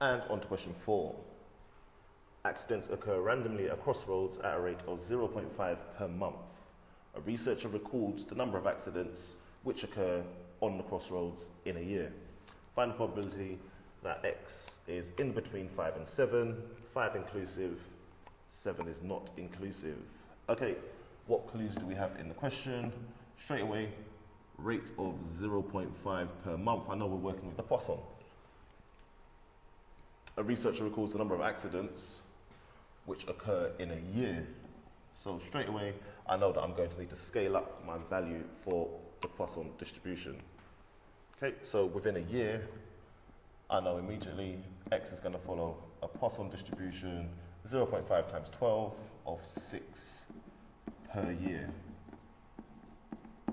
And on to question 4. Accidents occur randomly at crossroads at a rate of 0.5 per month. A researcher records the number of accidents which occur on the crossroads in a year. Find the probability that X is in between 5 and 7, 5 inclusive, 7 is not inclusive. Okay, what clues do we have in the question? Straight away, rate of 0.5 per month. I know we're working with the Poisson. A researcher records the number of accidents which occur in a year. So straight away, I know that I'm going to need to scale up my value for the Poisson distribution. Okay, so within a year, I know immediately X is going to follow a Poisson distribution 0.5 times 12 of 6 per year.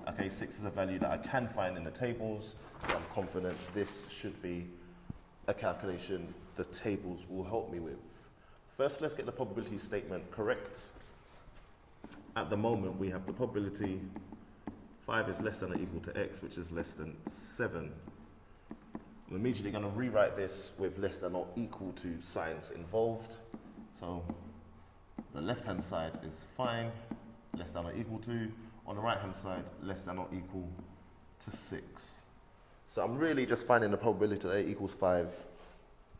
Okay, 6 is a value that I can find in the tables, so I'm confident this should be a calculation the tables will help me with. First, let's get the probability statement correct. At the moment, we have the probability 5 is less than or equal to X, which is less than 7. I'm immediately going to rewrite this with less than or equal to signs involved. So the left-hand side is fine, less than or equal to. On the right-hand side, less than or equal to 6. So I'm really just finding the probability that A equals 5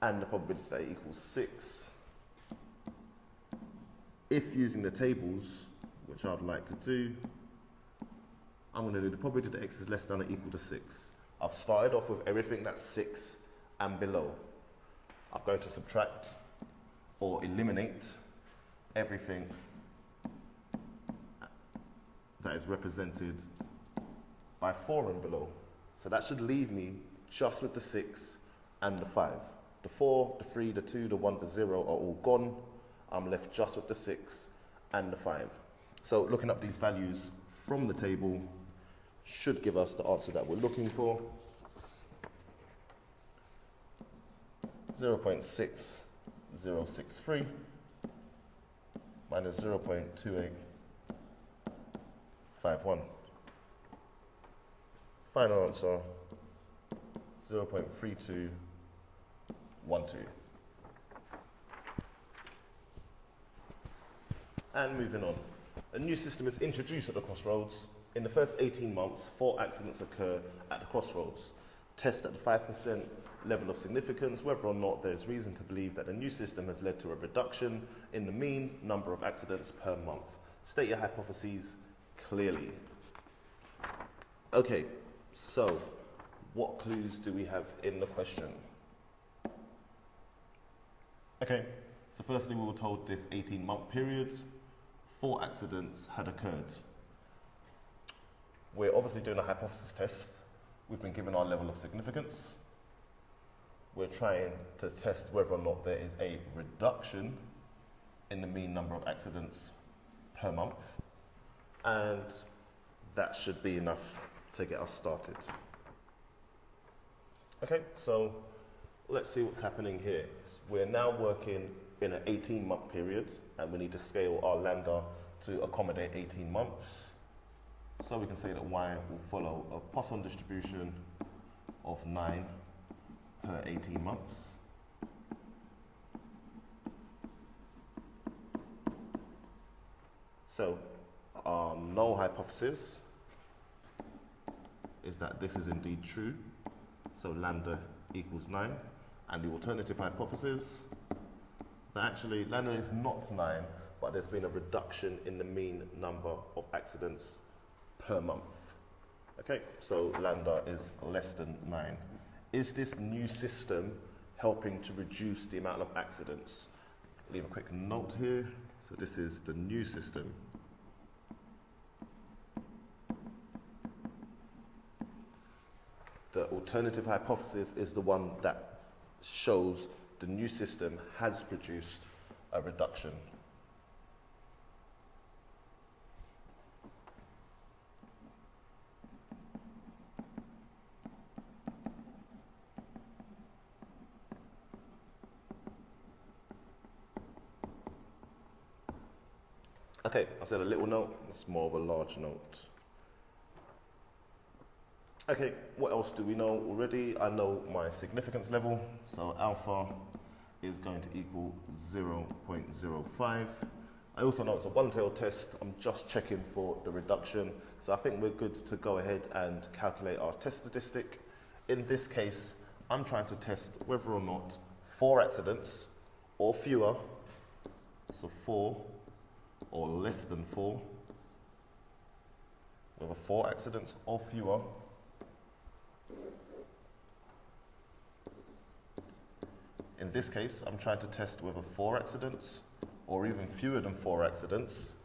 and the probability that A equals 6. If using the tables, which I'd like to do, I'm going to do the probability that X is less than or equal to 6. I've started off with everything that's 6 and below. I'm going to subtract or eliminate everything that is represented by 4 and below. So that should leave me just with the 6 and the 5. The 4, the 3, the 2, the 1, the 0 are all gone. I'm left just with the 6 and the 5. So looking up these values from the table should give us the answer that we're looking for. 0.6063 minus 0.2851. Final answer, 0.3212. And moving on. A new system is introduced at the crossroads. In the first 18 months, 4 accidents occur at the crossroads. Test at the 5% level of significance whether or not there is reason to believe that the new system has led to a reduction in the mean number of accidents per month. State your hypotheses clearly. Okay, so what clues do we have in the question? Okay, so firstly we were told this 18-month period, 4 accidents had occurred. We're obviously doing a hypothesis test. We've been given our level of significance. We're trying to test whether or not there is a reduction in the mean number of accidents per month. And that should be enough to get us started. Okay, so let's see what's happening here. We're now working in an 18-month period, and we need to scale our lambda to accommodate 18 months. So we can say that y will follow a Poisson distribution of 9 per 18 months. So our null hypothesis is that this is indeed true. So lambda equals 9. And the alternative hypothesis that actually lambda is not 9, but there's been a reduction in the mean number of accidents per month. Okay, so lambda is less than 9. Is this new system helping to reduce the amount of accidents? Leave a quick note here. So this is the new system. The alternative hypothesis is the one that shows the new system has produced a reduction. Okay, I said a little note, it's more of a large note. Okay, what else do we know already? I know my significance level, so alpha is going to equal 0.05. I also know it's a one-tailed test. I'm just checking for the reduction. So I think we're good to go ahead and calculate our test statistic. In this case, I'm trying to test whether or not 4 accidents or fewer, so 4 or less than 4, whether 4 accidents or fewer in this case, I'm trying to test whether 4 accidents or even fewer than 4 accidents,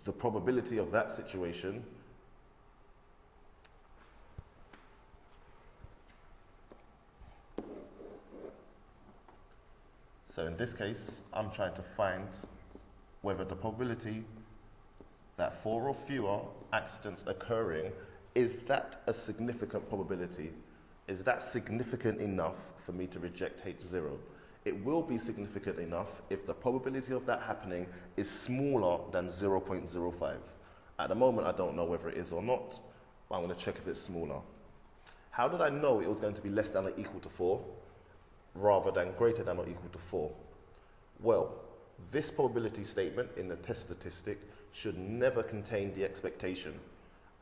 the probability of that situation so in this case, I'm trying to find whether the probability that 4 or fewer accidents occurring, is that a significant probability? Is that significant enough for me to reject H0? It will be significant enough if the probability of that happening is smaller than 0.05. At the moment, I don't know whether it is or not, but I'm going to check if it's smaller. How did I know it was going to be less than or equal to 4 rather than greater than or equal to 4? Well, this probability statement in the test statistic should never contain the expectation.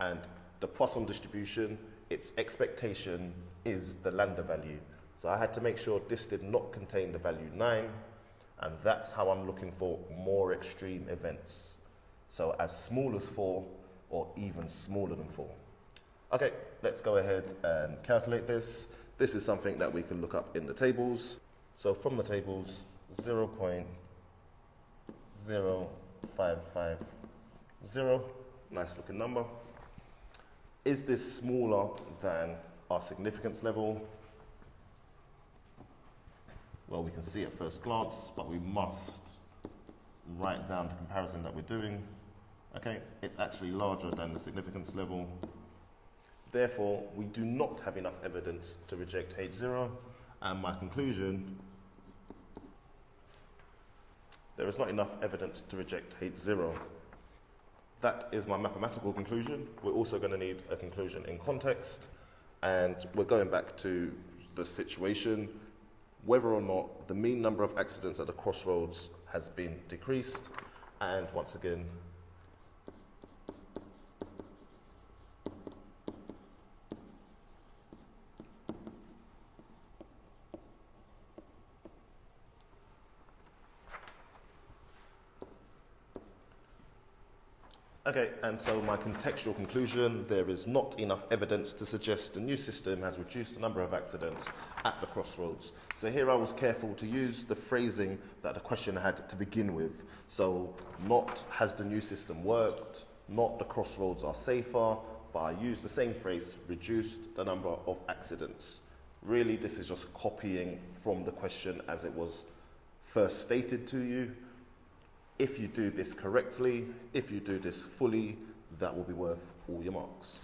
And the Poisson distribution, its expectation is the lambda value. So I had to make sure this did not contain the value 9, and that's how I'm looking for more extreme events. So as small as 4 or even smaller than 4. Okay, let's go ahead and calculate this. This is something that we can look up in the tables. So from the tables, 0.0550, nice looking number. Is this smaller than our significance level? Well, we can see at first glance, but we must write down the comparison that we're doing. Okay, it's actually larger than the significance level. Therefore, we do not have enough evidence to reject H0, and my conclusion, there is not enough evidence to reject H0. That is my mathematical conclusion. We're also going to need a conclusion in context, and we're going back to the situation, whether or not the mean number of accidents at the crossroads has been decreased, and once again, okay, and so my contextual conclusion, there is not enough evidence to suggest the new system has reduced the number of accidents at the crossroads. So here I was careful to use the phrasing that the question had to begin with. So not has the new system worked, not the crossroads are safer, but I used the same phrase, reduced the number of accidents. Really, this is just copying from the question as it was first stated to you. If you do this correctly, if you do this fully, that will be worth all your marks.